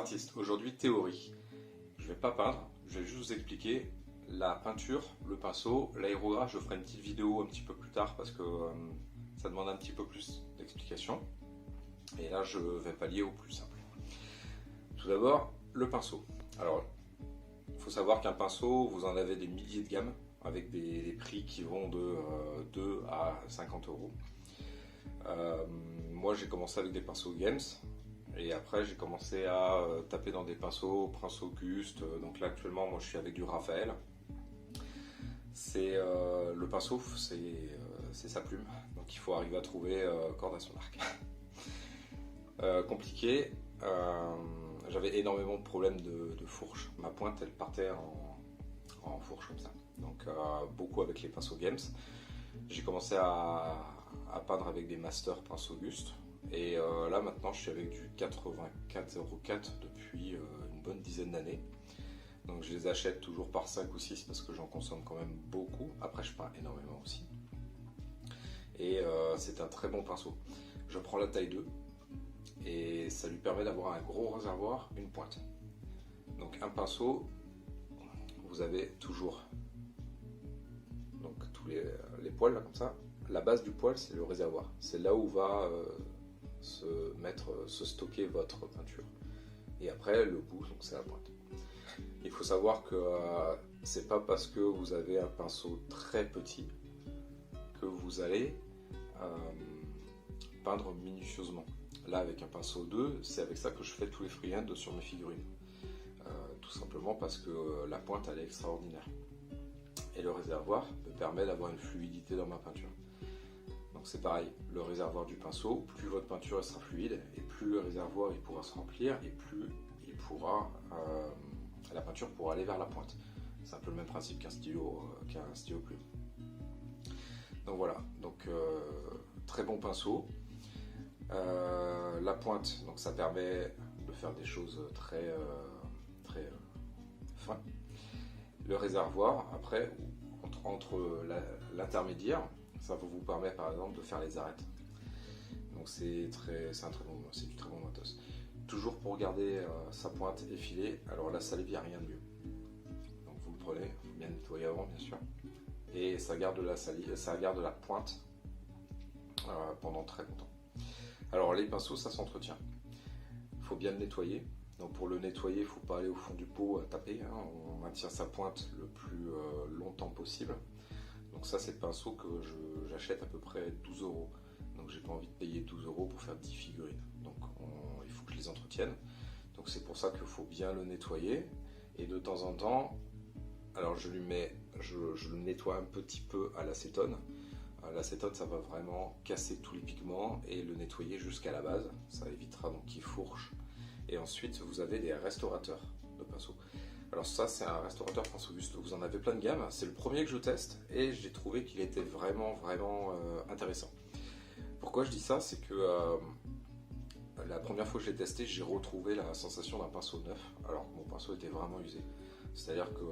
artiste, aujourd'hui théorie. Je vais pas peindre, je vais juste vous expliquer la peinture, le pinceau, l'aérographe. Je ferai une petite vidéo un petit peu plus tard parce que ça demande un petit peu plus d'explication. Et là je vais pallier au plus simple. Tout d'abord, le pinceau. Alors, il faut savoir qu'un pinceau, vous en avez des milliers de gammes avec des prix qui vont de 2 à 50 euros. Moi j'ai commencé avec des pinceaux Games. Et après, j'ai commencé à taper dans des pinceaux, Prince Auguste. Donc là, actuellement, moi, je suis avec du Raphaël. C'est le pinceau, c'est sa plume. Donc il faut arriver à trouver corde à son arc. Compliqué. J'avais énormément de problèmes de fourche. Ma pointe, elle partait en fourche comme ça. Donc beaucoup avec les pinceaux Games. J'ai commencé à peindre avec des Master Prince Auguste. Et là maintenant je suis avec du 84,04 depuis une bonne dizaine d'années. Donc je les achète toujours par 5 ou 6 parce que j'en consomme quand même beaucoup. Après je peins énormément aussi. Et c'est un très bon pinceau. Je prends la taille 2 et ça lui permet d'avoir un gros réservoir, une pointe. Donc un pinceau, vous avez toujours donc tous les poils là comme ça. La base du poil c'est le réservoir. C'est là où va se stocker votre peinture. Et après le bout, donc c'est la pointe. Il faut savoir que c'est pas parce que vous avez un pinceau très petit que vous allez peindre minutieusement. Là avec un pinceau 2, c'est avec ça que je fais tous les freehands sur mes figurines. Tout simplement parce que la pointe elle est extraordinaire. Et le réservoir me permet d'avoir une fluidité dans ma peinture. Donc c'est pareil, le réservoir du pinceau, plus votre peinture elle sera fluide, et plus le réservoir il pourra se remplir, et plus la peinture pourra aller vers la pointe. C'est un peu le même principe qu'un stylo plume. Donc voilà, donc très bon pinceau. La pointe, donc ça permet de faire des choses très fins. Le réservoir, après, entre l'intermédiaire, ça vous permet par exemple de faire les arêtes. Donc c'est du très bon matos. Toujours pour garder sa pointe effilée. Alors la salive, il n'y a rien de mieux. Donc vous le prenez, bien nettoyer avant bien sûr. Et ça garde la salive, ça garde la pointe pendant très longtemps. Alors les pinceaux, ça s'entretient. Il faut bien le nettoyer. Donc pour le nettoyer, il ne faut pas aller au fond du pot à taper. On maintient sa pointe le plus longtemps possible. Donc ça c'est le pinceau que j'achète à peu près 12 euros. Donc j'ai pas envie de payer 12 euros pour faire 10 figurines. Donc il faut que je les entretienne. Donc c'est pour ça qu'il faut bien le nettoyer. Et de temps en temps, alors je le nettoie un petit peu à l'acétone. L'acétone ça va vraiment casser tous les pigments et le nettoyer jusqu'à la base. Ça évitera donc qu'il fourche. Et ensuite vous avez des restaurateurs de pinceaux. Alors ça c'est un restaurateur Prince Auguste, vous en avez plein de gammes, c'est le premier que je teste et j'ai trouvé qu'il était vraiment intéressant. Pourquoi je dis ça? C'est que la première fois que je l'ai testé, j'ai retrouvé la sensation d'un pinceau neuf, alors que mon pinceau était vraiment usé. C'est-à-dire que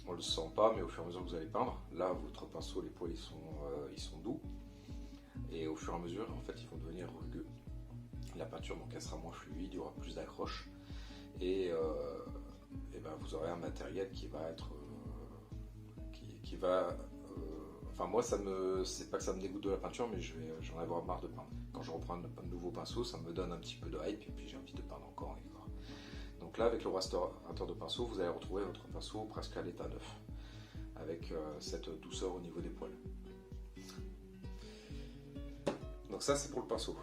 on le sent pas, mais au fur et à mesure que vous allez peindre, là votre pinceau, les poils ils sont doux, et au fur et à mesure en fait ils vont devenir rugueux. La peinture donc elle sera moins fluide, il y aura plus d'accroche. Et ben, vous aurez un matériel qui va être enfin moi c'est pas que ça me dégoûte de la peinture, mais j'en avoir marre de peindre. Quand je reprends un nouveau pinceau, ça me donne un petit peu de hype et puis j'ai envie de peindre encore et encore. Donc là avec le restaurateur de pinceau, vous allez retrouver votre pinceau presque à l'état neuf, avec cette douceur au niveau des poils. Donc ça c'est pour le pinceau.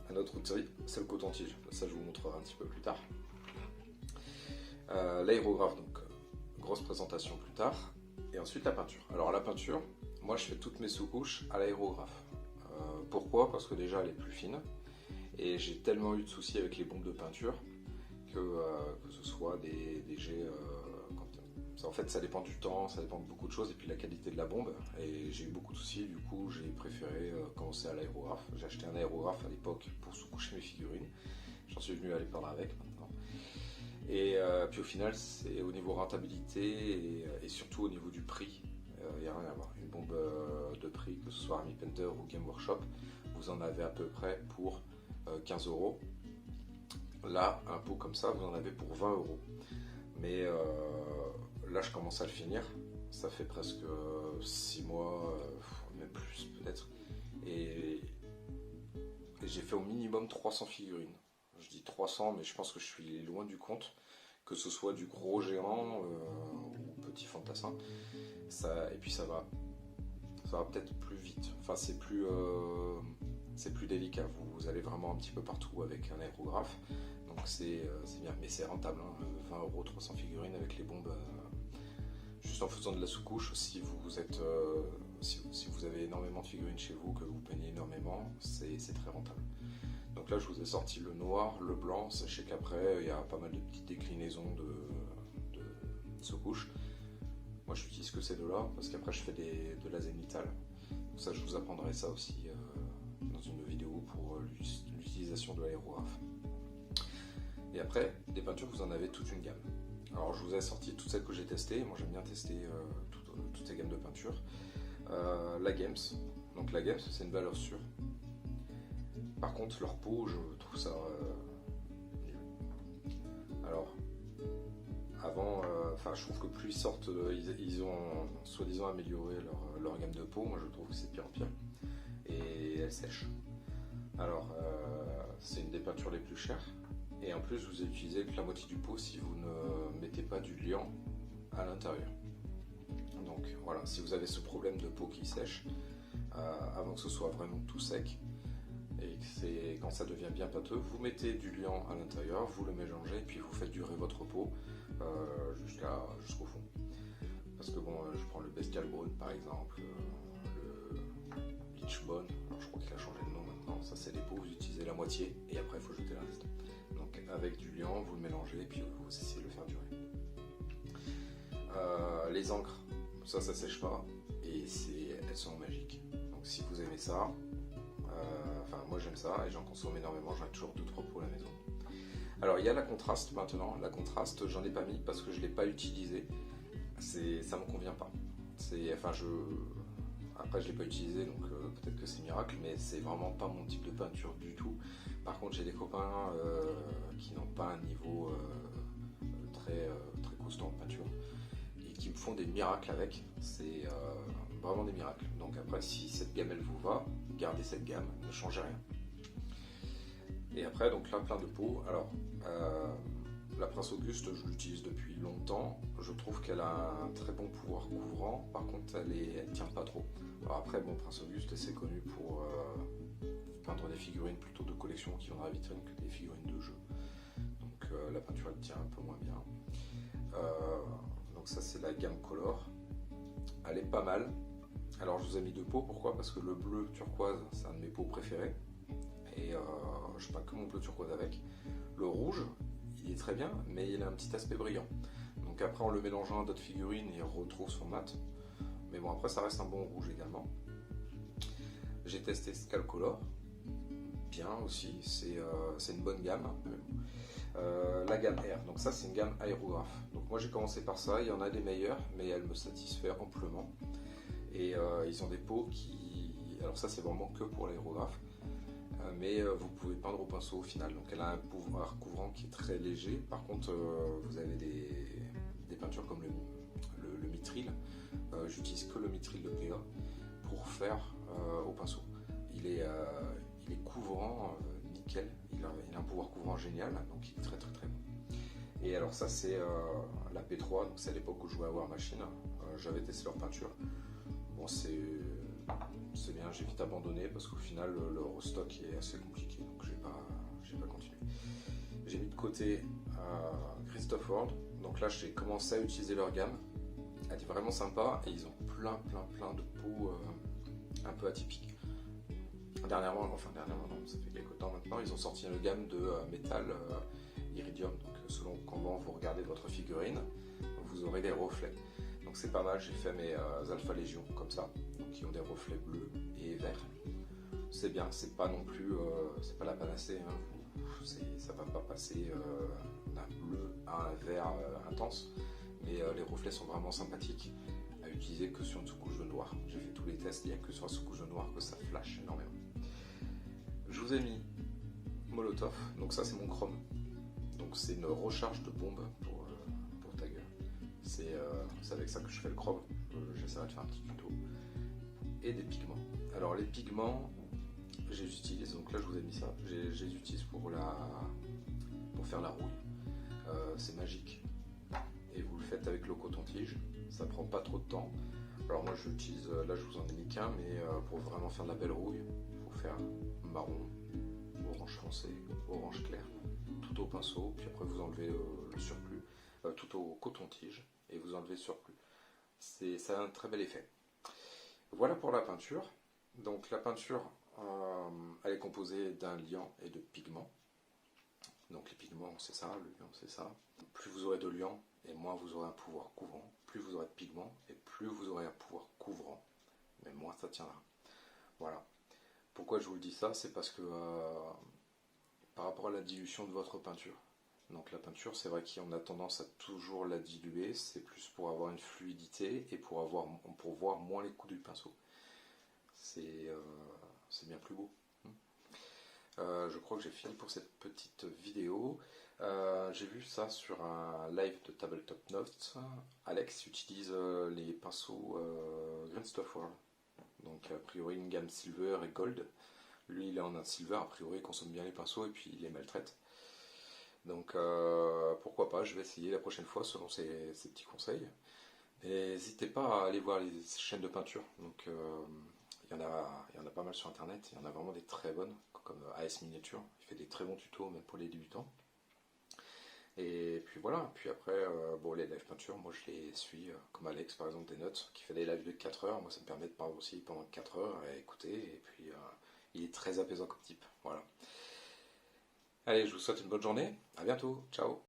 Un autre outil, c'est le coton-tige. Ça, je vous montrerai un petit peu plus tard. L'aérographe, donc grosse présentation plus tard. Et ensuite la peinture. Alors la peinture, moi je fais toutes mes sous-couches à l'aérographe. Pourquoi? Parce que déjà elle est plus fine. Et j'ai tellement eu de soucis avec les bombes de peinture que ce soit des jets... en fait ça dépend du temps, ça dépend de beaucoup de choses et puis la qualité de la bombe. Et j'ai eu beaucoup de soucis, du coup j'ai préféré commencer à l'aérographe. J'ai acheté un aérographe à l'époque pour sous-coucher mes figurines. J'en suis venu à les peindre avec maintenant. Et puis au final, c'est au niveau rentabilité et surtout au niveau du prix, il n'y a rien à voir. Une bombe de prix, que ce soit Army Painter ou Game Workshop, vous en avez à peu près pour 15 euros. Là, un pot comme ça, vous en avez pour 20 euros. Mais là, je commence à le finir. Ça fait presque 6 mois, même plus peut-être. Et j'ai fait au minimum 300 figurines. Je dis 300, mais je pense que je suis loin du compte. Que ce soit du gros géant ou petit fantassin. Et puis ça va peut-être plus vite. Enfin, c'est plus délicat. Vous allez vraiment un petit peu partout avec un aérographe. Donc c'est bien, mais c'est rentable. 20 euros, 300 figurines avec les bombes. Juste en faisant de la sous-couche, si vous avez énormément de figurines chez vous, que vous peignez énormément, c'est très rentable. Donc là, je vous ai sorti le noir, le blanc. Sachez qu'après, il y a pas mal de petites déclinaisons de sous-couche. Moi, je n'utilise que ces deux-là, parce qu'après, je fais de l'azénithal. Donc ça, je vous apprendrai ça aussi dans une vidéo pour l'utilisation de l'aérographe. Et après, des peintures, vous en avez toute une gamme. Alors, je vous ai sorti toutes celles que j'ai testées. Moi, j'aime bien tester toutes ces gammes de peintures. La Games. Donc, la Games, c'est une valeur sûre. Par contre, leur peau, je trouve ça nul. Alors, avant, je trouve que plus ils sortent, ils ont soi-disant amélioré leur gamme de peau. Moi, je trouve que c'est pire en pire. Et elle sèche. Alors, c'est une des peintures les plus chères. Et en plus, vous utilisez que la moitié du pot si vous ne mettez pas du liant à l'intérieur. Donc voilà, si vous avez ce problème de peau qui sèche, avant que ce soit vraiment tout sec, et que quand ça devient bien pâteux, vous mettez du liant à l'intérieur, vous le mélangez, puis vous faites durer votre peau jusqu'au fond. Parce que bon, je prends le Bestial Bone par exemple, le Lich Bone, alors je crois qu'il a changé de nom maintenant, ça c'est les peaux, vous utilisez la moitié, et après il faut jeter le reste. Donc avec du liant, vous le mélangez, et puis vous essayez de le faire durer. Les encres, ça sèche pas, et elles sont magiques. Donc si vous aimez ça, moi j'aime ça et j'en consomme énormément, j'en ai toujours 2-3 pots à la maison. Alors il y a la contraste maintenant, la contraste j'en ai pas mis parce que je l'ai pas utilisé, ça me convient pas. Après je l'ai pas utilisé donc peut-être que c'est miracle, mais c'est vraiment pas mon type de peinture du tout. Par contre j'ai des copains qui n'ont pas un niveau très costaud en peinture et qui me font des miracles avec, c'est vraiment des miracles. Donc après si cette gamme elle vous va, gardez cette gamme, ne changez rien. Et après donc là plein de pots. Alors la Prince Auguste je l'utilise depuis longtemps, je trouve qu'elle a un très bon pouvoir couvrant, par contre elle tient pas trop. Alors après bon, Prince Auguste c'est connu pour peindre des figurines plutôt de collection qui vont dans la vitrine que des figurines de jeu. Donc la peinture elle tient un peu moins bien. Donc ça c'est la gamme Color, elle est pas mal. Alors je vous ai mis 2 pots, pourquoi? Parce que le bleu turquoise c'est un de mes pots préférés et je peins que mon bleu turquoise avec. Le rouge il est très bien mais il a un petit aspect brillant, donc après en le mélangeant à d'autres figurines il retrouve son mat, mais bon après ça reste un bon rouge également. J'ai testé Skalcolor, bien aussi, c'est une bonne gamme. La gamme R, donc ça c'est une gamme aérographe, donc moi j'ai commencé par ça, il y en a des meilleurs mais elle me satisfait amplement. Et ils ont des pots alors ça c'est vraiment que pour l'aérographe, mais vous pouvez peindre au pinceau au final, donc elle a un pouvoir couvrant qui est très léger. Par contre vous avez des peintures comme le mitril, j'utilise que le mitril de Pléa pour faire au pinceau. Il est couvrant nickel, il a un pouvoir couvrant génial, donc il est très très très bon. Et alors ça c'est la P3, donc c'est à l'époque où je jouais à War Machine, j'avais testé leur peinture. Bon, c'est bien, j'ai vite abandonné parce qu'au final le restock est assez compliqué, donc j'ai pas continué. J'ai mis de côté Christophe Ward, donc là j'ai commencé à utiliser leur gamme, elle est vraiment sympa et ils ont plein de pots un peu atypiques. Dernièrement non, ça fait quelques temps maintenant, ils ont sorti une gamme de métal iridium, donc selon comment vous regardez votre figurine, vous aurez des reflets. Donc c'est pas mal, j'ai fait mes Alpha Légion comme ça, donc qui ont des reflets bleus et verts. C'est bien, c'est pas non plus, c'est pas la panacée, hein. Ça va pas passer d'un bleu à un vert intense, mais les reflets sont vraiment sympathiques à utiliser que sur une sous-couche de noir. J'ai fait tous les tests, il n'y a que sur la sous-couche de noir que ça flash énormément. Je vous ai mis Molotov, donc ça c'est mon chrome. Donc c'est une recharge de bombe pour ta gueule. C'est avec ça que je fais le chrome. J'essaierai de faire un petit tuto. Et des pigments. Alors les pigments, je les utilise, donc là je vous ai mis ça, je les utilise pour faire la rouille. C'est magique. Et vous le faites avec le coton-tige, ça prend pas trop de temps. Alors moi j'utilise, là je vous en ai mis qu'un, mais pour vraiment faire de la belle rouille, il faut faire marron, orange foncé, orange clair, tout au pinceau, puis après vous enlevez le surplus, tout au coton-tige, et vous enlevez le surplus. Ça a un très bel effet. Voilà pour la peinture. Donc la peinture, elle est composée d'un liant et de pigments. Donc les pigments c'est ça, le liant c'est ça. Plus vous aurez de liant, et moins vous aurez un pouvoir couvrant. Plus vous aurez de pigments, et plus vous aurez un pouvoir couvrant, mais moins ça tiendra. Voilà. Pourquoi je vous le dis ça, c'est parce que par rapport à la dilution de votre peinture. Donc la peinture, c'est vrai qu'on a tendance à toujours la diluer, c'est plus pour avoir une fluidité et pour voir moins les coups du pinceau. C'est bien plus beau. Je crois que j'ai fini pour cette petite vidéo. J'ai vu ça sur un live de Tabletop Notes. Alex utilise les pinceaux Green Stuff World. Donc a priori une gamme Silver et Gold. Lui il est en un Silver, a priori il consomme bien les pinceaux et puis il les maltraite. Donc pourquoi pas, je vais essayer la prochaine fois selon ses petits conseils. N'hésitez pas à aller voir les chaînes de peinture. Donc il y en a pas mal sur internet, il y en a vraiment des très bonnes, comme AS Miniature, il fait des très bons tutos même pour les débutants. Et puis voilà, puis après, bon, les live peinture, moi je les suis, comme Alex par exemple des notes, qui fait des lives de 4 heures, moi ça me permet de parler aussi pendant 4 heures à écouter, et puis il est très apaisant comme type, voilà. Allez, je vous souhaite une bonne journée, à bientôt, ciao.